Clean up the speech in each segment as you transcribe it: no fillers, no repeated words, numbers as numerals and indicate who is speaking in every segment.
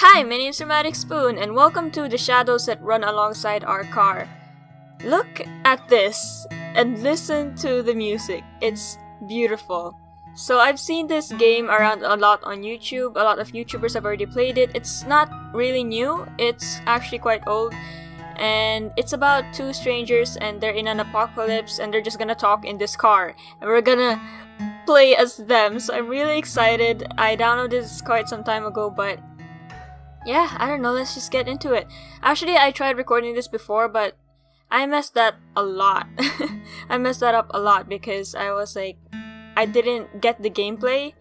Speaker 1: Hi, my name's Dramatic Spoon, and welcome to the shadows that run alongside our car. Look at this, and listen to the music. It's beautiful. So I've seen this game around a lot on YouTube. A lot of YouTubers have already played it. It's not really new. It's actually quite old. And it's about two strangers and they're in an apocalypse and they're just gonna talk in this car. And we're gonna play as them. So I'm really excited. I downloaded this quite some time ago, but yeah, I don't know, let's just get into it. Actually, I tried recording this before, but I messed that a lot. I messed that up a lot because I was like, I didn't get the gameplay.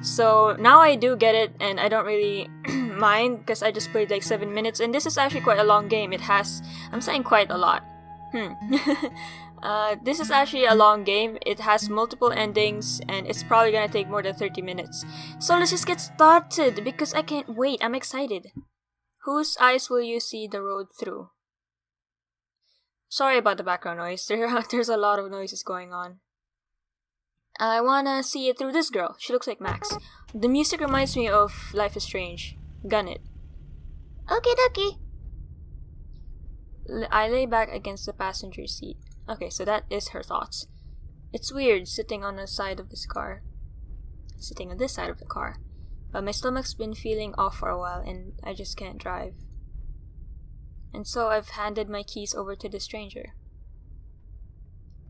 Speaker 1: So now I do get it and I don't really mind because I just played like 7 minutes, and this is actually quite a long game. It has, I'm saying quite a lot. This is actually a long game. It has multiple endings and it's probably gonna take more than 30 minutes. So let's just get started because I can't wait. I'm excited. Whose eyes will you see the road through? Sorry about the background noise. There's a lot of noises going on. I wanna see it through this girl. She looks like Max. The music reminds me of Life is Strange. Gun it. Okie dokie. I lay back against the passenger seat. Okay, so that is her thoughts. It's weird sitting on the side of this car. Sitting on this side of the car. But my stomach's been feeling off for a while and I just can't drive. And so I've handed my keys over to the stranger.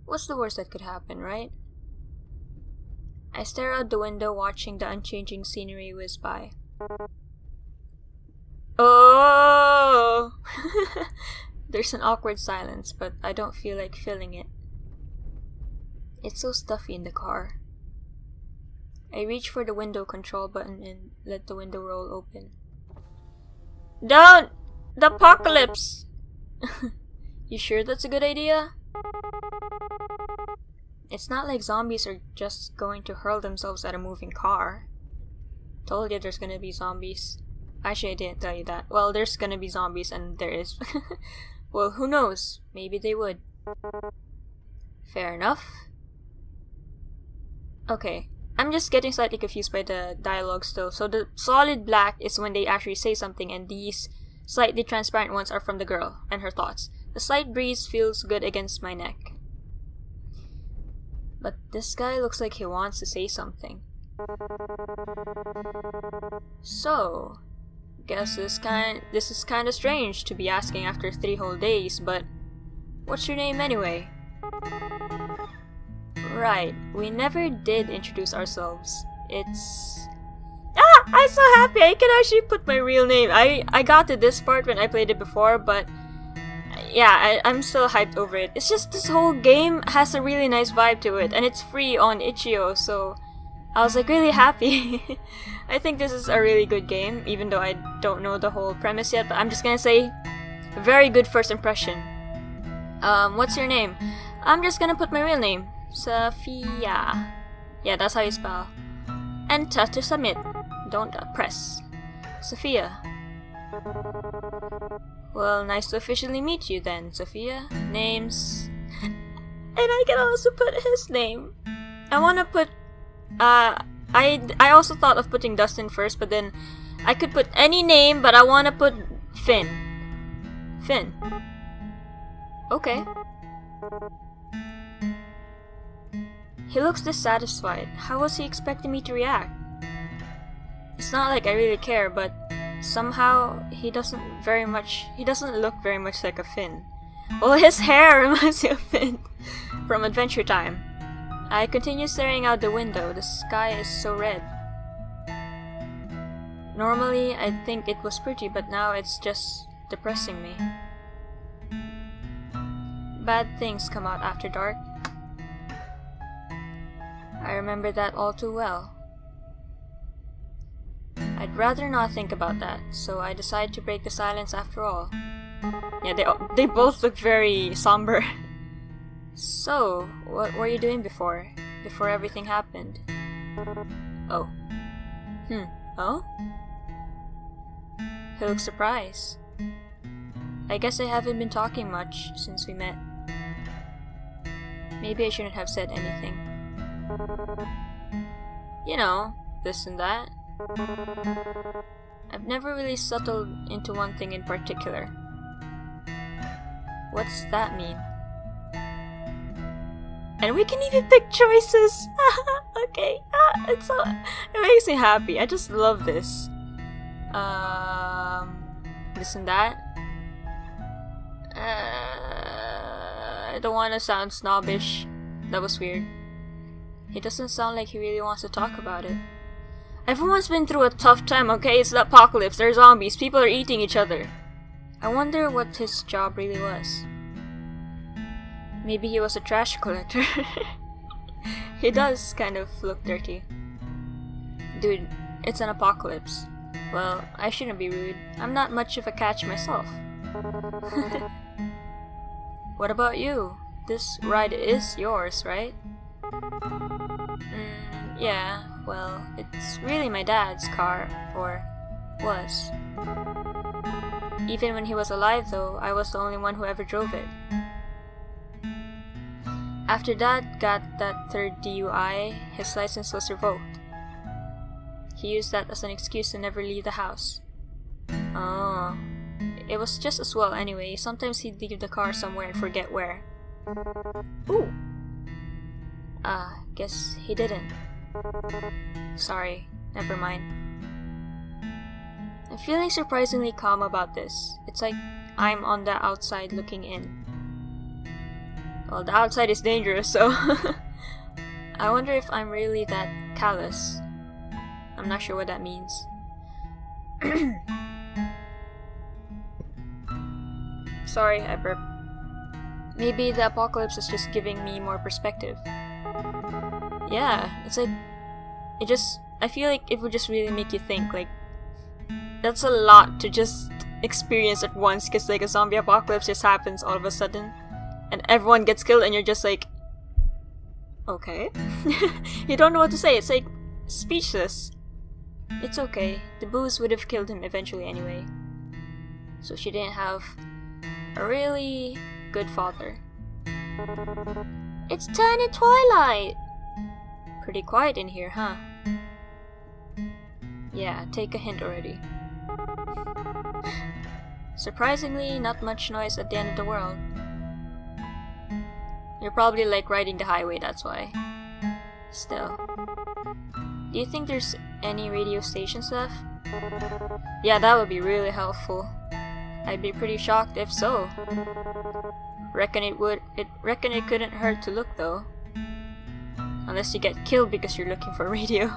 Speaker 1: What's the worst that could happen, right? I stare out the window watching the unchanging scenery whiz by. Oh! There's an awkward silence, but I don't feel like filling it. It's so stuffy in the car. I reach for the window control button and let the window roll open. Don't! The apocalypse! You sure that's a good idea? It's not like zombies are just going to hurl themselves at a moving car. Told you there's gonna be zombies. Actually, I didn't tell you that. Well, there's gonna be zombies and there is. Well, who knows? Maybe they would. Fair enough. Okay, I'm just getting slightly confused by the dialogue still. So the solid black is when they actually say something, and these slightly transparent ones are from the girl and her thoughts. The slight breeze feels good against my neck. But this guy looks like he wants to say something. So, guess this is kind of strange to be asking after 3 whole days, but what's your name anyway? Right, we never did introduce ourselves. It's... Ah! I'm so happy! I can actually put my real name. I got to this part when I played it before, but yeah, I'm still hyped over it. It's just this whole game has a really nice vibe to it, and it's free on itch.io, so I was like really happy. I think this is a really good game, even though I don't know the whole premise yet, but I'm just gonna say, very good first impression. What's your name? I'm just gonna put my real name, Sophia. Yeah, that's how you spell. Enter to submit. Don't press. Sophia. Well, nice to officially meet you then, Sophia. Names... And I can also put his name. I wanna put... I also thought of putting Dustin first, but then I could put any name, but I wanna put Finn. Finn. Okay. He looks dissatisfied. How was he expecting me to react? It's not like I really care, but somehow he doesn't look very much like a Finn. Well, his hair reminds me of Finn from Adventure Time. I continue staring out the window. The sky is so red. Normally, I'd think it was pretty, but now it's just depressing me. Bad things come out after dark. I remember that all too well. I'd rather not think about that, so I decide to break the silence after all. Yeah, they both look very somber. So, what were you doing before everything happened? Oh. Oh? He looks surprised. I guess I haven't been talking much since we met. Maybe I shouldn't have said anything. You know, this and that. I've never really settled into one thing in particular. What's that mean? And we can even pick choices! Okay, it makes me happy. I just love this. This and that. I don't want to sound snobbish. That was weird. He doesn't sound like he really wants to talk about it. Everyone's been through a tough time, okay? It's the apocalypse, there are zombies, people are eating each other. I wonder what his job really was. Maybe he was a trash collector. He does kind of look dirty. Dude, it's an apocalypse. Well, I shouldn't be rude. I'm not much of a catch myself. What about you? This ride is yours, right? Yeah, well, it's really my dad's car, or was. Even when he was alive though, I was the only one who ever drove it. After Dad got that third DUI, his license was revoked. He used that as an excuse to never leave the house. Oh, it was just as well anyway. Sometimes he'd leave the car somewhere and forget where. Ooh. Guess he didn't. Sorry, never mind. I'm feeling surprisingly calm about this. It's like I'm on the outside looking in. Well, the outside is dangerous, so I wonder if I'm really that callous. I'm not sure what that means. Sorry, I burped. Maybe the apocalypse is just giving me more perspective. Yeah, it's like, I feel like it would just really make you think, like, that's a lot to just experience at once, because like a zombie apocalypse just happens all of a sudden, and everyone gets killed, and you're just like, okay. You don't know what to say, it's like, speechless. It's okay, the booze would have killed him eventually anyway. So she didn't have a really good father. It's turning twilight! Pretty quiet in here, huh? Yeah, take a hint already. Surprisingly, not much noise at the end of the world. You're probably like riding the highway, that's why. Still. Do you think there's any radio stations left? Yeah, that would be really helpful. I'd be pretty shocked if so. Reckon it couldn't hurt to look though. Unless you get killed because you're looking for a radio.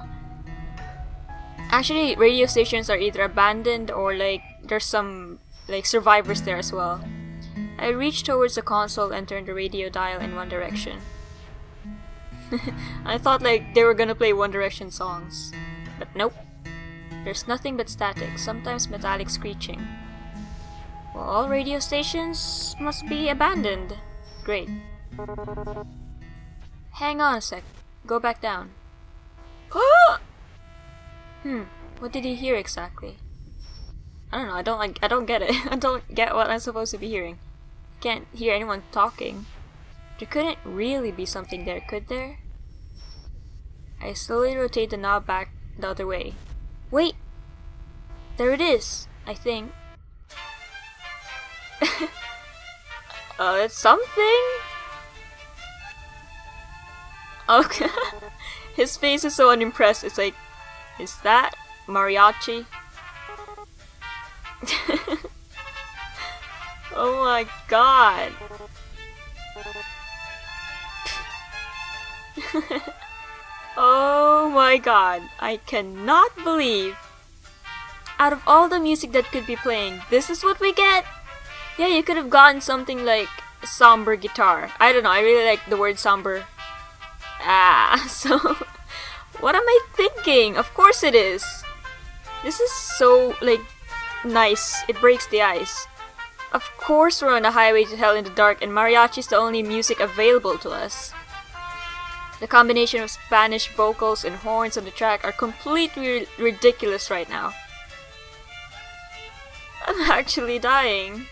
Speaker 1: Actually, radio stations are either abandoned or like there's some like survivors there as well. I reached towards the console and turned the radio dial in one direction. I thought like they were gonna play One Direction songs. But nope. There's nothing but static, sometimes metallic screeching. Well, all radio stations must be abandoned. Great. Hang on a sec. Go back down. What did he hear exactly? I don't know, I don't get it. I don't get what I'm supposed to be hearing. Can't hear anyone talking. There couldn't really be something there, could there? I slowly rotate the knob back the other way. Wait! There it is, I think. Oh, it's something? Okay. His face is so unimpressed, it's like, is that mariachi? Oh my god. Oh my god, I cannot believe. Out of all the music that could be playing, this is what we get? Yeah, you could have gotten something like somber guitar. I don't know, I really like the word somber. So what am I thinking? Of course it is. This is so like nice. It breaks the ice. Of course we're on the highway to hell in the dark and mariachi is the only music available to us. The combination of Spanish vocals and horns on the track are completely ridiculous right now. I'm actually dying.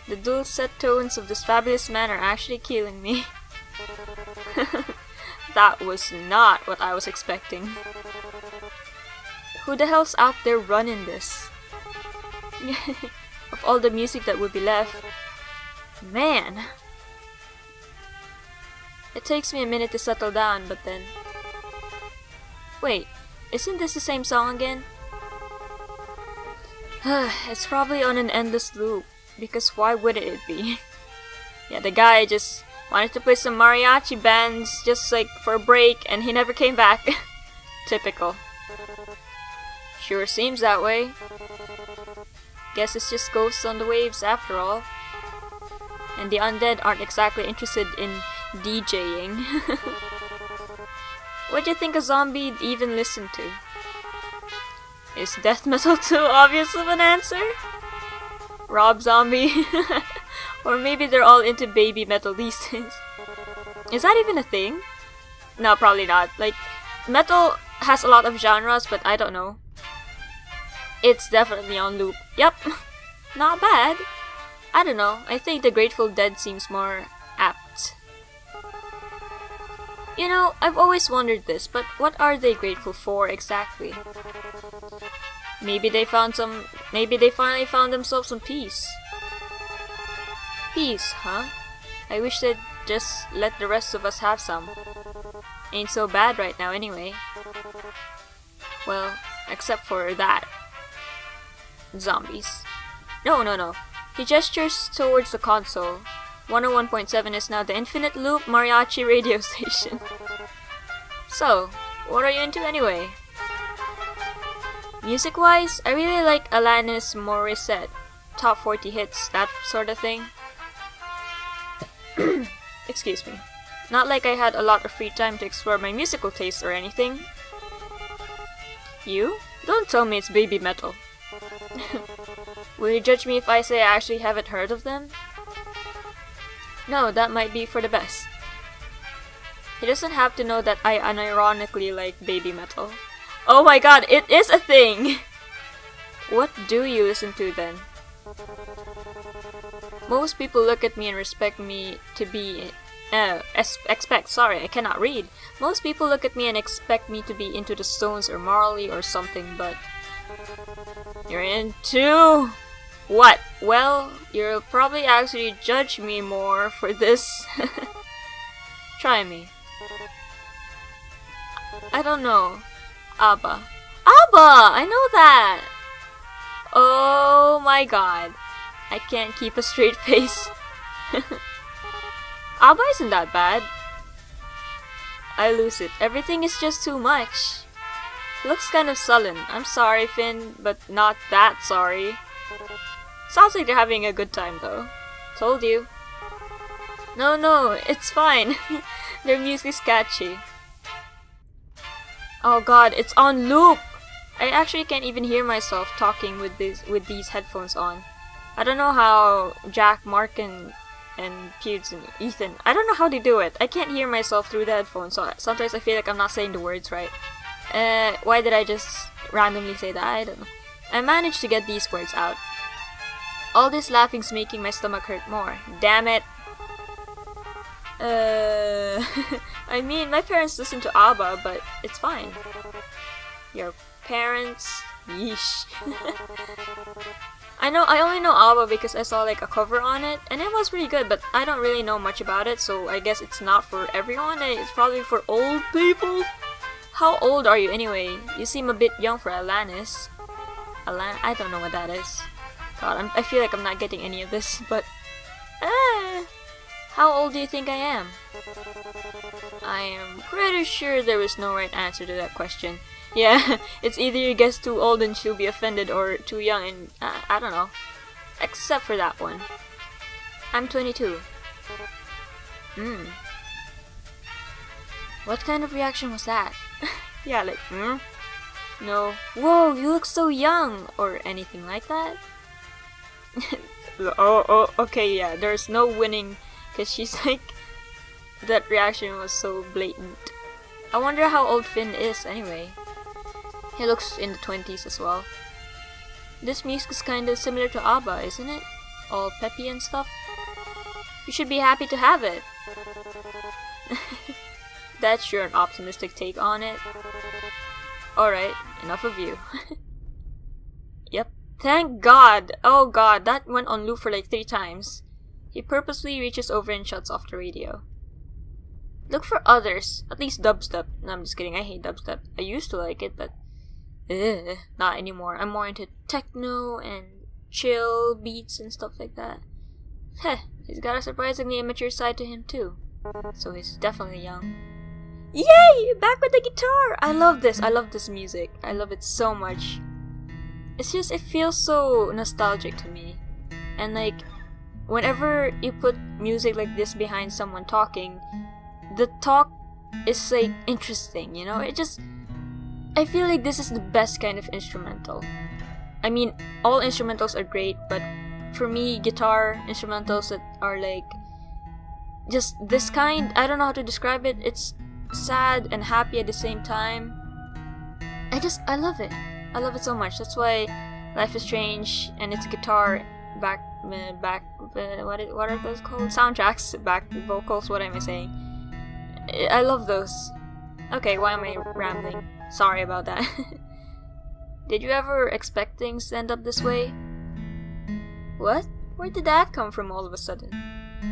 Speaker 1: The dulcet tones of this fabulous man are actually killing me. That was not what I was expecting. Who the hell's out there running this? Of all the music that would be left. Man. It takes me a minute to settle down, but then... Wait, isn't this the same song again? It's probably on an endless loop, because why wouldn't it be? Yeah, the guy just wanted to play some mariachi bands just like for a break, and he never came back. Typical. Sure seems that way. Guess it's just ghosts on the waves after all. And the undead aren't exactly interested in DJing. What do you think a zombie even listen to? Is death metal too obvious of an answer? Rob Zombie? Or maybe they're all into baby metal these days. Is that even a thing? No, probably not. Like, metal has a lot of genres, but I don't know. It's definitely on loop. Yep. Not bad. I don't know. I think the Grateful Dead seems more apt. You know, I've always wondered this, but what are they grateful for exactly? Maybe they finally found themselves some peace. Peace, huh? I wish they'd just let the rest of us have some. Ain't so bad right now anyway. Well, except for that. Zombies. No. He gestures towards the console. 101.7 is now the Infinite Loop Mariachi radio station. So, what are you into anyway? Music-wise, I really like Alanis Morissette. Top 40 hits, that sort of thing. Excuse me. Not like I had a lot of free time to explore my musical taste or anything. You? Don't tell me it's baby metal. Will you judge me if I say I actually haven't heard of them? No, that might be for the best. He doesn't have to know that I unironically like baby metal. Oh my god, it is a thing! What do you listen to then? Most people look at me and expect me to be... I cannot read. Most people look at me and expect me to be into the Stones or Marley or something, but... You're into... What? Well, you'll probably actually judge me more for this. Try me. I don't know. ABBA. ABBA! I know that! Oh my god. I can't keep a straight face. ABBA isn't that bad. I lose it. Everything is just too much. Looks kind of sullen. I'm sorry, Finn, but not that sorry. Sounds like they're having a good time, though. Told you. No, it's fine. Their music's catchy. Oh god, it's on loop! I actually can't even hear myself talking with these headphones on. I don't know how Jack, Mark, and Pewds and Ethan, I don't know how they do it. I can't hear myself through the headphones, so sometimes I feel like I'm not saying the words right. Why did I just randomly say that? I don't know. I managed to get these words out. All this laughing's making my stomach hurt more. Damn it. I mean, my parents listen to ABBA, but it's fine. Your parents? Yeesh. I only know ABBA because I saw like a cover on it, and it was pretty good, but I don't really know much about it, so I guess it's not for everyone. It's probably for old people. How old are you anyway? You seem a bit young for Alanis. I don't know what that is. God, I feel like I'm not getting any of this, but... How old do you think I am? I am pretty sure there is no right answer to that question. Yeah, it's either you guess too old and she'll be offended, or too young and... I don't know. Except for that one. I'm 22. What kind of reaction was that? Yeah, like, No. Whoa, you look so young! Or anything like that? Okay, yeah, there's no winning, because she's like... That reaction was so blatant. I wonder how old Finn is, anyway. He looks in the 20s as well. This music is kinda similar to ABBA, isn't it? All peppy and stuff. You should be happy to have it. That's sure an optimistic take on it. Alright, enough of you. Yep. Thank God! Oh God, that went on loop for like 3 times. He purposely reaches over and shuts off the radio. Look for others, at least dubstep. No, I'm just kidding, I hate dubstep. I used to like it, but not anymore. I'm more into techno and chill beats and stuff like that. Heh, he's got a surprisingly immature side to him too. So he's definitely young. Yay! Back with the guitar! I love this music. I love it so much. It's just, it feels so nostalgic to me. And like, whenever you put music like this behind someone talking, the talk is like interesting, you know? I feel like this is the best kind of instrumental. I mean, all instrumentals are great, but for me, guitar instrumentals that are like just this kind, I don't know how to describe it. It's sad and happy at the same time. I love it. I love it so much. That's why Life is Strange and its guitar what are those called? Soundtracks, back vocals, what am I saying? I love those. Okay, why am I rambling? Sorry about that. Did you ever expect things to end up this way? What? Where did that come from all of a sudden?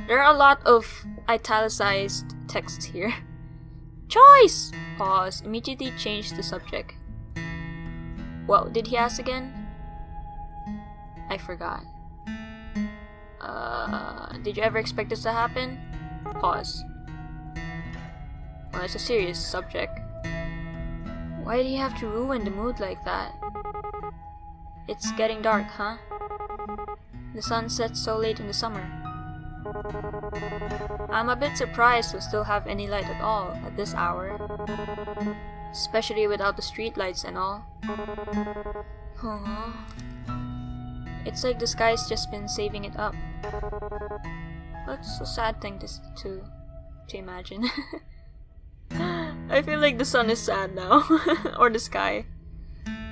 Speaker 1: There are a lot of italicized texts here. Choice! Pause. Immediately change the subject. What did he ask again? I forgot. Did you ever expect this to happen? Pause. Well, it's a serious subject. Why did he have to ruin the mood like that? It's getting dark, huh? The sun sets so late in the summer. I'm a bit surprised to still have any light at all at this hour. Especially without the street lights and all. Aww. It's like the sky's just been saving it up. That's a sad thing to imagine. I feel like the sun is sad now. Or the sky.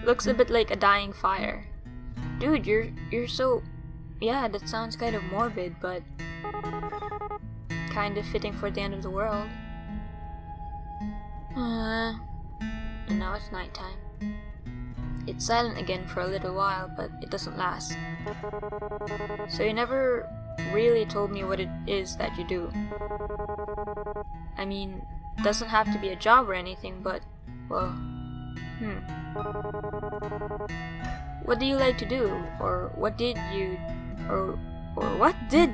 Speaker 1: Looks a bit like a dying fire. Dude, you're so... Yeah, that sounds kind of morbid, but... kind of fitting for the end of the world. And now it's nighttime. It's silent again for a little while, but it doesn't last. So you never really told me what it is that you do. I mean, doesn't have to be a job or anything, but, well, What do you like to do? Or what did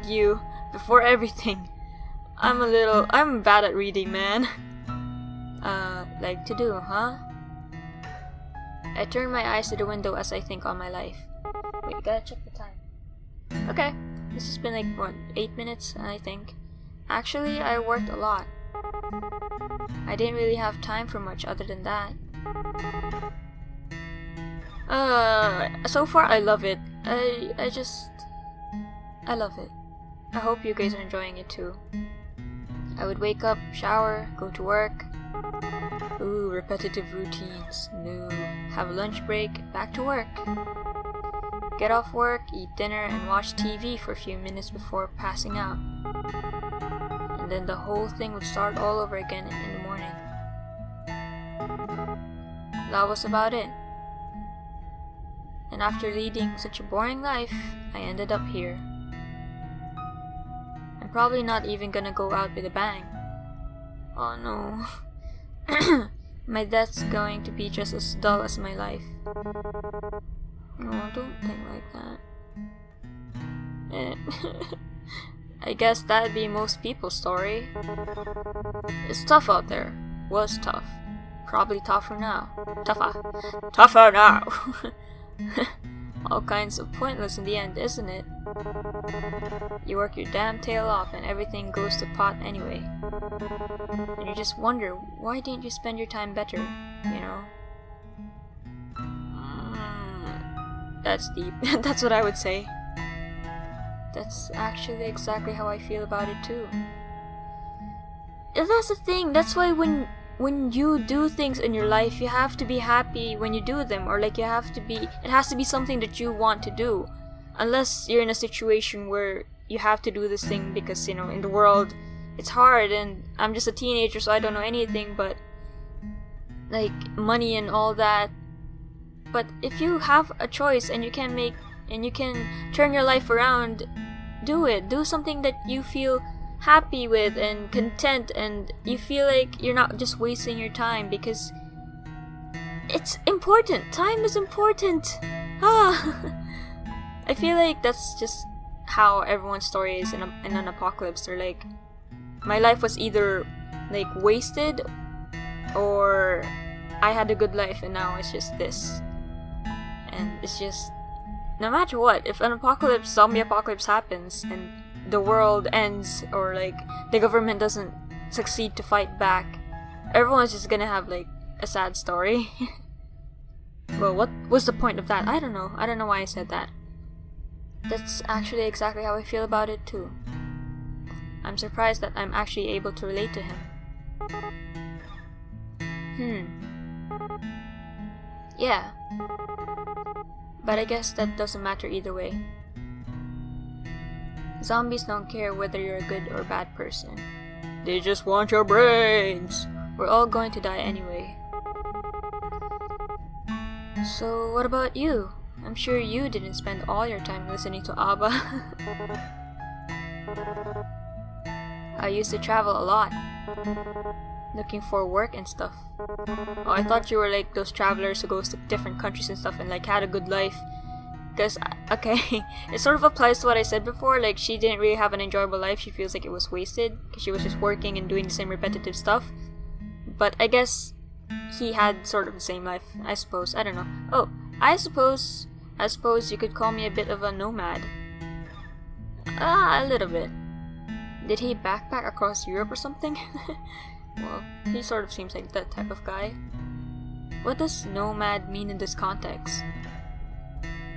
Speaker 1: you before everything? I'm bad at reading, man. Like to do, huh? I turn my eyes to the window as I think on my life. Wait, gotta check the time. Okay, this has been like, what, 8 minutes, I think. Actually, I worked a lot. I didn't really have time for much other than that. So far I love it. I love it. I hope you guys are enjoying it too. I would wake up, shower, go to work. Ooh, repetitive routines. No. Have a lunch break, back to work. Get off work, eat dinner, and watch TV for a few minutes before passing out. And then the whole thing would start all over again in the morning. That was about it. And after leading such a boring life, I ended up here. I'm probably not even gonna go out with a bang. Oh no. My death's going to be just as dull as my life. No, don't think like that. I guess that'd be most people's story. It's tough out there. Was tough. Probably tougher now. Tougher now! All kinds of pointless in the end, isn't it? You work your damn tail off and everything goes to pot anyway. And you just wonder, why didn't you spend your time better, you know? That's deep. That's what I would say. That's actually exactly how I feel about it too. And that's the thing, that's why when you do things in your life, you have to be happy when you do them, or like it has to be something that you want to do. Unless you're in a situation where you have to do this thing because, you know, in the world it's hard and I'm just a teenager so I don't know anything, but like money and all that, But if you have a choice and you can turn your life around, do it. Do something that you feel happy with and content, and you feel like you're not just wasting your time, because it's important. Time is important. I feel like that's just how everyone's story is in an apocalypse. They're like, my life was either like wasted, or I had a good life and now it's just this. And it's just, no matter what, if an zombie apocalypse happens and the world ends, or like the government doesn't succeed to fight back, everyone's just gonna have like a sad story. Well, what was the point of that? I don't know why I said that. That's actually exactly how I feel about it too. I'm surprised that I'm actually able to relate to him. Yeah. But I guess that doesn't matter either way. Zombies don't care whether you're a good or bad person. They just want your brains! We're all going to die anyway. So what about you? I'm sure you didn't spend all your time listening to ABBA. I used to travel a lot, looking for work and stuff. Oh, I thought you were like those travelers who goes to different countries and stuff and like had a good life. Because, okay, it sort of applies to what I said before, like she didn't really have an enjoyable life. She feels like it was wasted because she was just working and doing the same repetitive stuff. But I guess he had sort of the same life, I suppose. I don't know. Oh, I suppose you could call me a bit of a nomad. A little bit. Did he backpack across Europe or something? Well, he sort of seems like that type of guy. What does nomad mean in this context?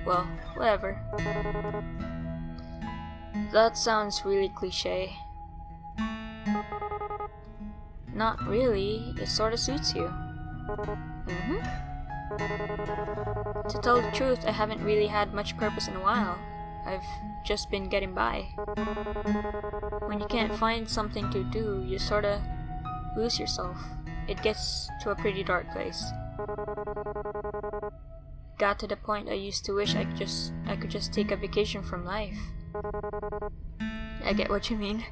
Speaker 1: Well, whatever. That sounds really cliche. Not really, it sort of suits you. To tell the truth, I haven't really had much purpose in a while. I've just been getting by. When you can't find something to do, you sorta lose yourself. It gets to a pretty dark place. Got to the point I used to wish I could just take a vacation from life. I get what you mean.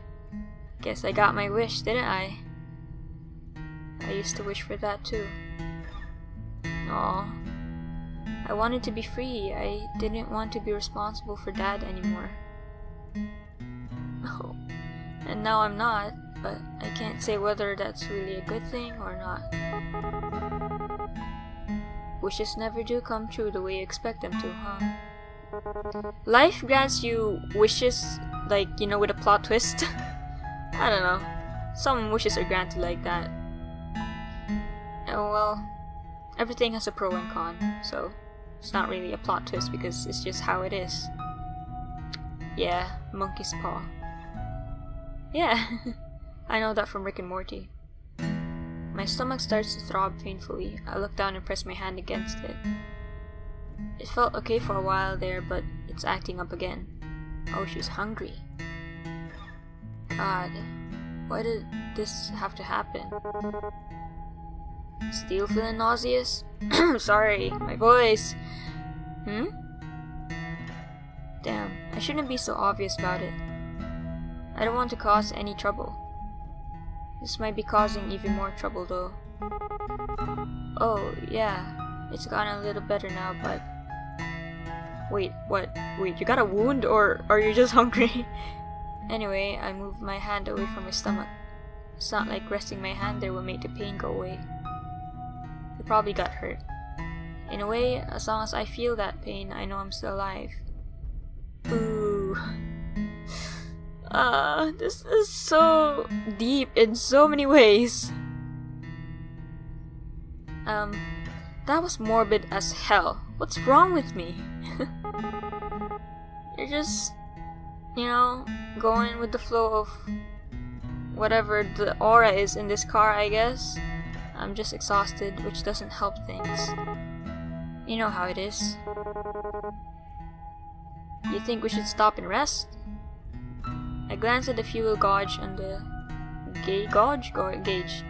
Speaker 1: Guess I got my wish, didn't I? I used to wish for that too. Aw. I wanted to be free. I didn't want to be responsible for Dad anymore. Oh. And now I'm not, but I can't say whether that's really a good thing or not. Wishes never do come true the way you expect them to, huh? Life grants you wishes, like, you know, with a plot twist. I don't know. Some wishes are granted like that. Oh well, everything has a pro and con, so it's not really a plot twist because it's just how it is. Yeah, monkey's paw. Yeah, I know that from Rick and Morty. My stomach starts to throb painfully. I look down and press my hand against it. It felt okay for a while there, but it's acting up again. Oh, she's hungry. God, why did this have to happen? Still feeling nauseous? Sorry, my voice. Damn, I shouldn't be so obvious about it. I don't want to cause any trouble. This might be causing even more trouble though. Oh, yeah, it's gotten a little better now, but... Wait, what? Wait, you got a wound or are you just hungry? Anyway, I moved my hand away from my stomach. It's not like resting my hand there will make the pain go away. It probably got hurt. In a way, as long as I feel that pain, I know I'm still alive. Ooh. This is so deep in so many ways. That was morbid as hell. What's wrong with me? You're just, you know, going with the flow of whatever the aura is in this car, I guess. I'm just exhausted, which doesn't help things. You know how it is. You think we should stop and rest? I glanced at the fuel gauge on the gauge.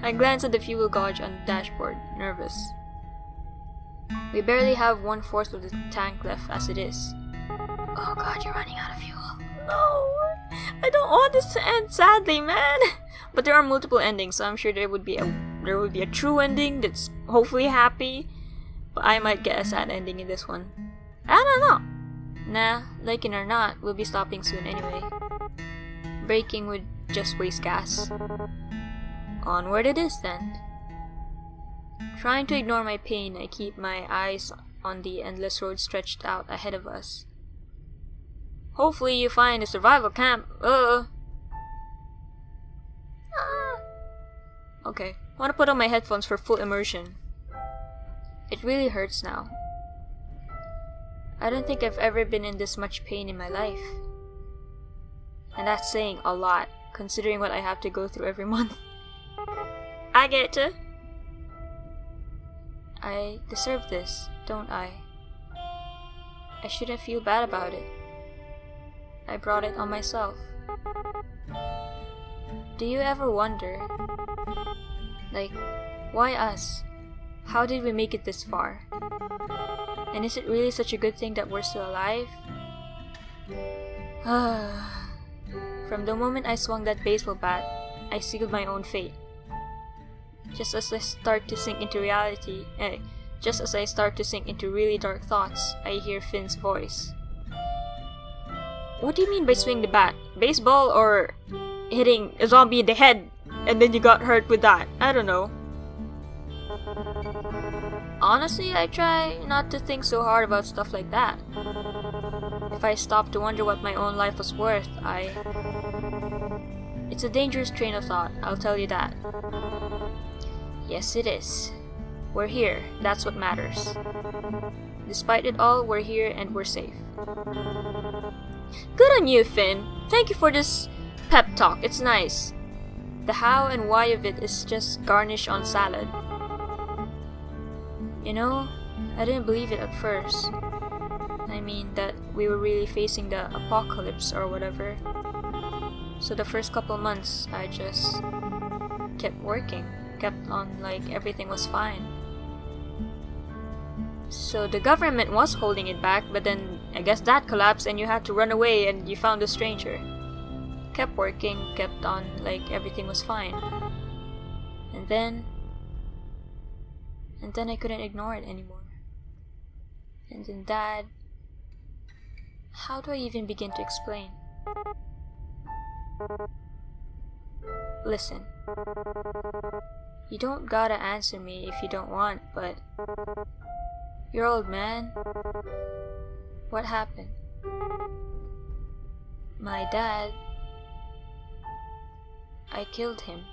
Speaker 1: I glanced at the fuel gauge on the dashboard, nervous. We barely have 1/4 of the tank left as it is. Oh god, you're running out of fuel. No! I don't want this to end sadly, man! But there are multiple endings, so I'm sure there would be a true ending that's hopefully happy. But I might get a sad ending in this one. I don't know! Nah, like it or not, we'll be stopping soon anyway. Braking would just waste gas. Onward it is then. Trying to ignore my pain, I keep my eyes on the endless road stretched out ahead of us. Hopefully you find a survival camp. Okay, wanna put on my headphones for full immersion. It really hurts now. I don't think I've ever been in this much pain in my life. And that's saying a lot, considering what I have to go through every month. I get to. I deserve this, don't I? I shouldn't feel bad about it. I brought it on myself. Do you ever wonder, like, why us? How did we make it this far? And is it really such a good thing that we're still alive? From the moment I swung that baseball bat, I sealed my own fate. Just as I start to sink into really dark thoughts, I hear Finn's voice. What do you mean by swing the bat? Baseball or hitting a zombie in the head and then you got hurt with that? I don't know. Honestly, I try not to think so hard about stuff like that. If I stop to wonder what my own life was worth, It's a dangerous train of thought, I'll tell you that. Yes, it is. We're here, that's what matters. Despite it all, we're here and we're safe. Good on you, Finn. Thank you for this pep talk, it's nice. The how and why of it is just garnish on salad. You know, I didn't believe it at first. I mean, that we were really facing the apocalypse or whatever. So the first couple months, I just kept working. Kept on like everything was fine. So the government was holding it back, but then I guess that collapsed and you had to run away and you found a stranger. Kept working, kept on like everything was fine. And then I couldn't ignore it anymore. And then Dad... How do I even begin to explain? Listen. You don't gotta answer me if you don't want, but... You're old, man. What happened? My dad... I killed him.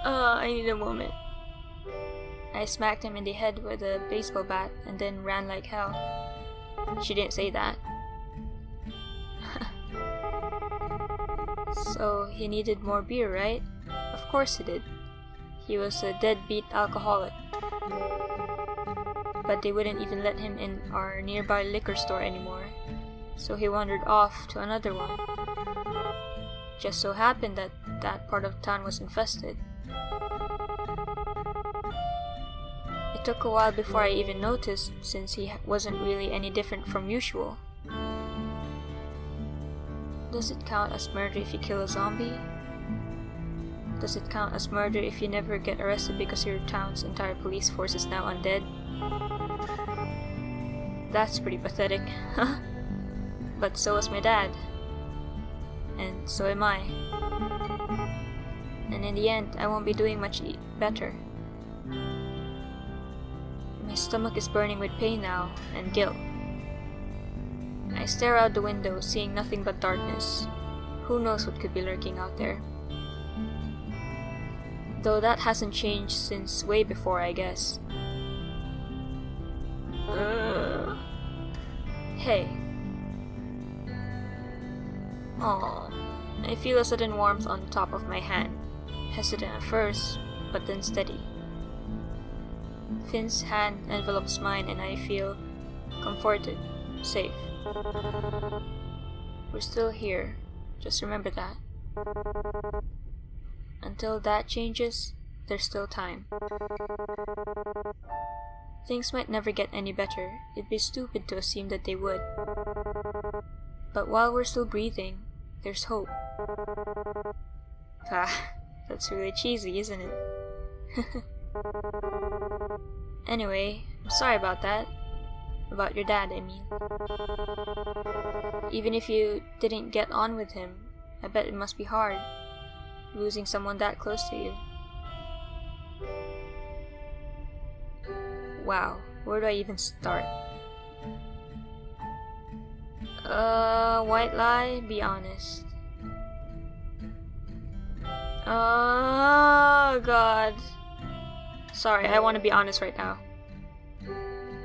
Speaker 1: I need a moment. I smacked him in the head with a baseball bat and then ran like hell. She didn't say that. So he needed more beer, right? Of course he did. He was a deadbeat alcoholic. But they wouldn't even let him in our nearby liquor store anymore. So he wandered off to another one. Just so happened that that part of town was infested. It took a while before I even noticed, since he wasn't really any different from usual. Does it count as murder if you kill a zombie? Does it count as murder if you never get arrested because your town's entire police force is now undead? That's pretty pathetic. But so was my dad. And so am I. And in the end, I won't be doing much better. My stomach is burning with pain now, and guilt. I stare out the window, seeing nothing but darkness. Who knows what could be lurking out there? Though that hasn't changed since way before, I guess. Hey. Aww. I feel a sudden warmth on the top of my hand. Hesitant at first, but then steady. Finn's hand envelopes mine and I feel comforted, safe. We're still here. Just remember that. until that changes, there's still time. Things might never get any better. It'd be stupid to assume that they would. But while we're still breathing, there's hope. That's really cheesy, isn't it? Anyway, I'm sorry about that. About your dad, I mean. Even if you didn't get on with him, I bet it must be hard, losing someone that close to you. Wow, where do I even start? White lie, be honest. Oh god. Sorry, I want to be honest right now.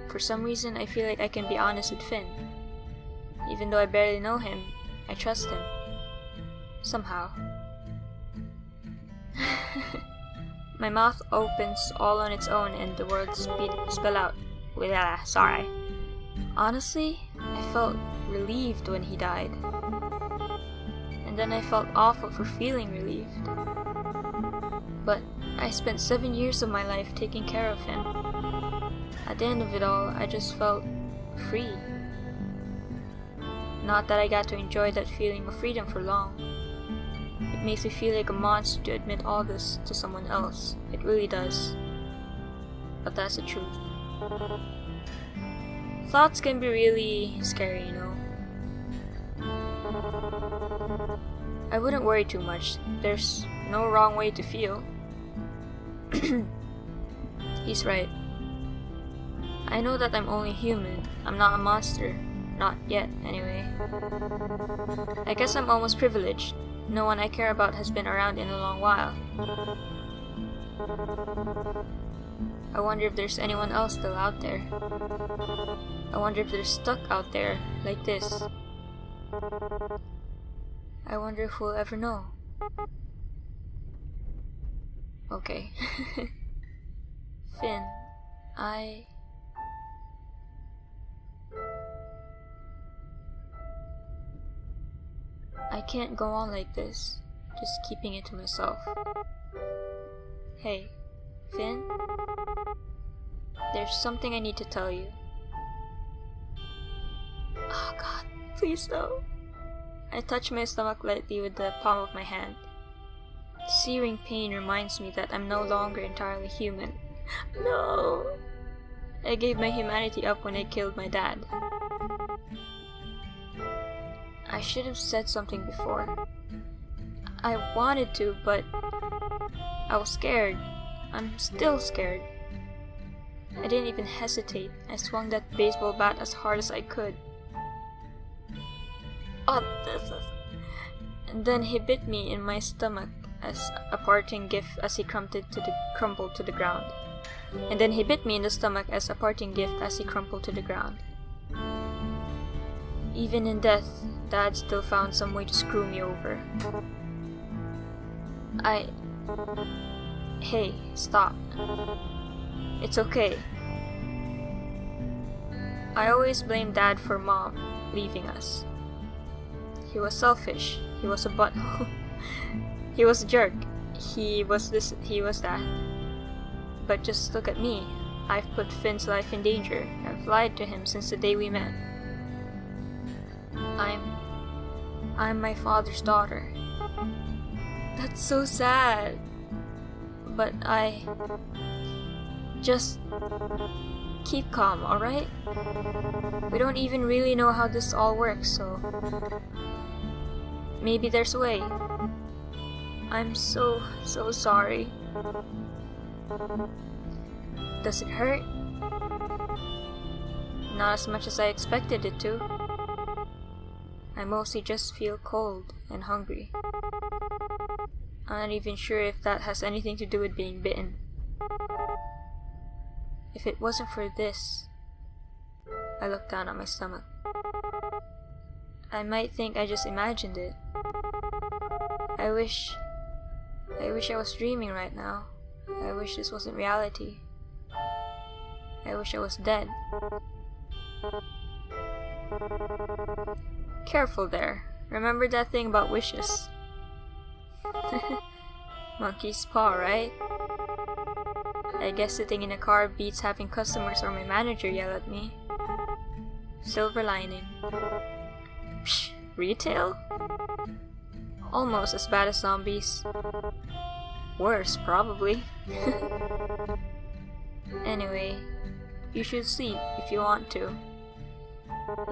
Speaker 1: For some reason, I feel like I can be honest with Finn. Even though I barely know him, I trust him. Somehow. My mouth opens all on its own and the words spill out. Sorry. Honestly, I felt relieved when he died. And then I felt awful for feeling relieved. But I spent 7 years of my life taking care of him. At the end of it all, I just felt free. Not that I got to enjoy that feeling of freedom for long. It makes me feel like a monster to admit all this to someone else. It really does. But that's the truth. Thoughts can be really scary, you know. I wouldn't worry too much. There's no wrong way to feel. He's right. I know that I'm only human. I'm not a monster. Not yet, anyway. I guess I'm almost privileged. No one I care about has been around in a long while. I wonder if there's anyone else still out there. I wonder if they're stuck out there, like this. I wonder if we'll ever know. Okay. Finn, I can't go on like this, just keeping it to myself. Hey, Finn? There's something I need to tell you. Oh god, please no. I touch my stomach lightly with the palm of my hand. Searing pain reminds me that I'm no longer entirely human. No! I gave my humanity up when I killed my dad. I should have said something before. I wanted to, but I was scared. I'm still scared. I didn't even hesitate. I swung that baseball bat as hard as I could. Oh, this is... And then he bit me in my stomach as a parting gift as he crumpled to the ground. And then he bit me in the stomach as a parting gift as he crumpled to the ground. Even in death, Dad still found some way to screw me over. Hey, stop. It's okay. I always blamed Dad for Mom leaving us. He was selfish. He was a butthole. He was a jerk. He was this, he was that. But just look at me. I've put Finn's life in danger. I've lied to him since the day we met. I'm my father's daughter. That's so sad. But just keep calm, alright? We don't even really know how this all works, so maybe there's a way. I'm so sorry. Does it hurt? Not as much as I expected it to. I mostly just feel cold and hungry. I'm not even sure if that has anything to do with being bitten. If it wasn't for this... I looked down at my stomach. I might think I just imagined it. I wish I was dreaming right now. I wish this wasn't reality. I wish I was dead. Careful there. Remember that thing about wishes. Monkey's paw, right? I guess sitting in a car beats having customers or my manager yell at me. Silver lining. Psh, retail? Almost as bad as zombies. Worse, probably. Anyway, you should sleep if you want to.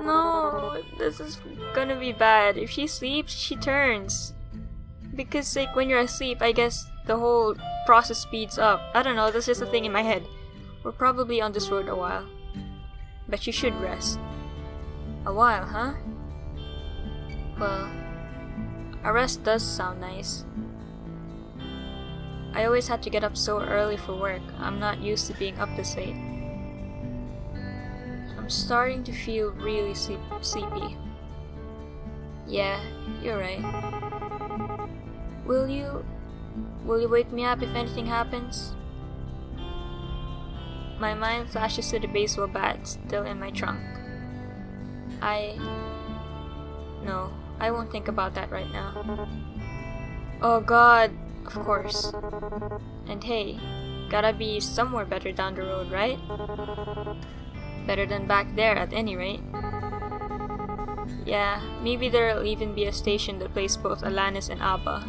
Speaker 1: No, this is gonna be bad. If she sleeps, she turns. Because like when you're asleep, I guess the whole process speeds up. I don't know, that's just a thing in my head. We're probably on this road a while. But you should rest. A while, huh? Well, a rest does sound nice. I always had to get up so early for work. I'm not used to being up this late. I'm starting to feel really sleepy. Yeah, you're right. Will you wake me up if anything happens? My mind flashes to the baseball bat still in my trunk. No, I won't think about that right now. Oh god, of course. And hey, gotta be somewhere better down the road, right? Better than back there at any rate. Yeah, maybe there'll even be a station that plays both Alanis and ABBA.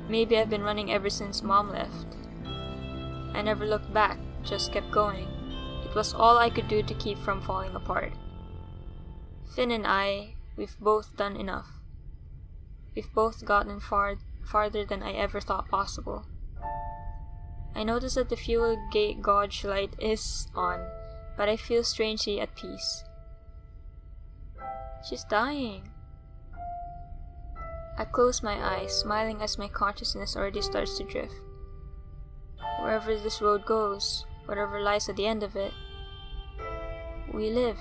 Speaker 1: Maybe I've been running ever since Mom left. I never looked back, just kept going. It was all I could do to keep from falling apart. Finn and I, we've both done enough. We've both gotten farther than I ever thought possible. I notice that the fuel gauge light is on, but I feel strangely at peace. She's dying. I close my eyes, smiling as my consciousness already starts to drift. Wherever this road goes, whatever lies at the end of it, we lived.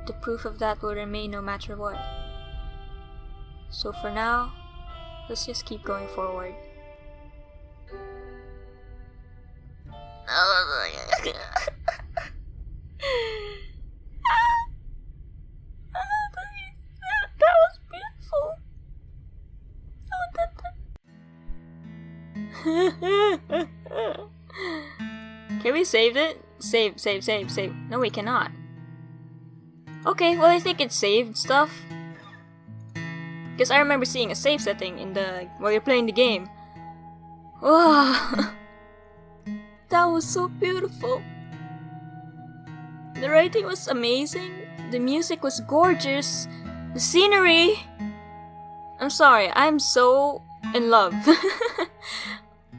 Speaker 1: The proof of that will remain no matter what. So for now, let's just keep going forward. That was beautiful. Can we save it? Save. No, we cannot. Okay, well I think it saved stuff. Because I remember seeing a save setting in while you're playing the game. Wow. That was so beautiful. The writing was amazing. The music was gorgeous. The scenery. I'm sorry, I'm so in love.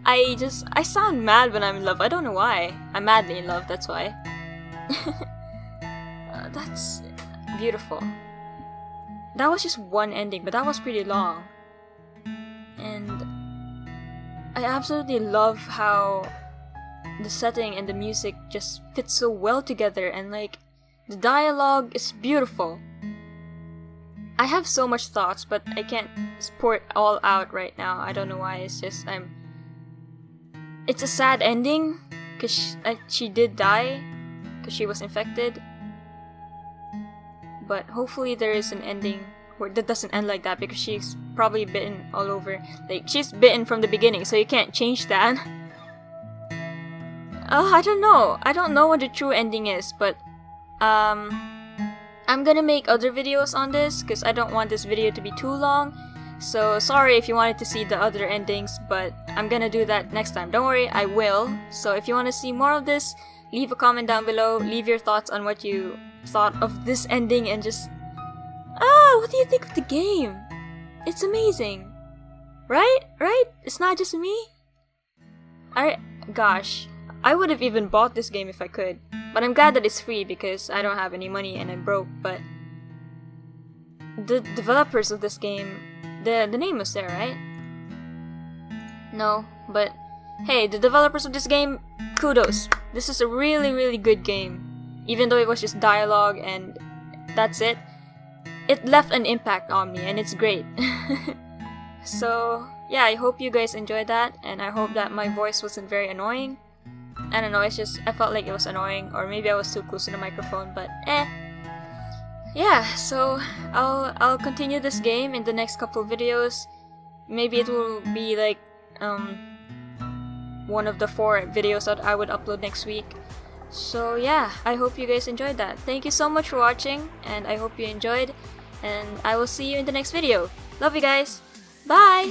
Speaker 1: I sound mad when I'm in love. I don't know why. I'm madly in love, that's why. That's beautiful. That was just one ending, but that was pretty long. And I absolutely love how the setting and the music just fit so well together, and like the dialogue is beautiful. I have so much thoughts, but I can't pour it all out right now. I don't know why. It's just it's a sad ending because she did die because she was infected. But hopefully there is an ending where that doesn't end like that, because she's probably bitten all over. Like, she's bitten from the beginning, so you can't change that. I don't know. I don't know what the true ending is, but I'm gonna make other videos on this because I don't want this video to be too long. So sorry if you wanted to see the other endings, but I'm gonna do that next time. Don't worry, I will. So if you want to see more of this, leave a comment down below. Leave your thoughts on what you thought of this ending, and just what do you think of the game? It's amazing, right? It's not just me. Gosh, I would have even bought this game if I could, but I'm glad that it's free because I don't have any money and I'm broke. But the developers of this game, the name was there, right? No, but hey, the developers of this game, kudos. This is a really, really good game. Even though it was just dialogue and that's it, it left an impact on me, and it's great. So yeah, I hope you guys enjoyed that, and I hope that my voice wasn't very annoying. I don't know, it's just, I felt like it was annoying, or maybe I was too close to the microphone, but yeah, so I'll continue this game in the next couple of videos. maybe it will be like one of the 4 videos that I would upload next week. So yeah, I hope you guys enjoyed that. Thank you so much for watching, and I hope you enjoyed, and I will see you in the next video. Love you guys. Bye!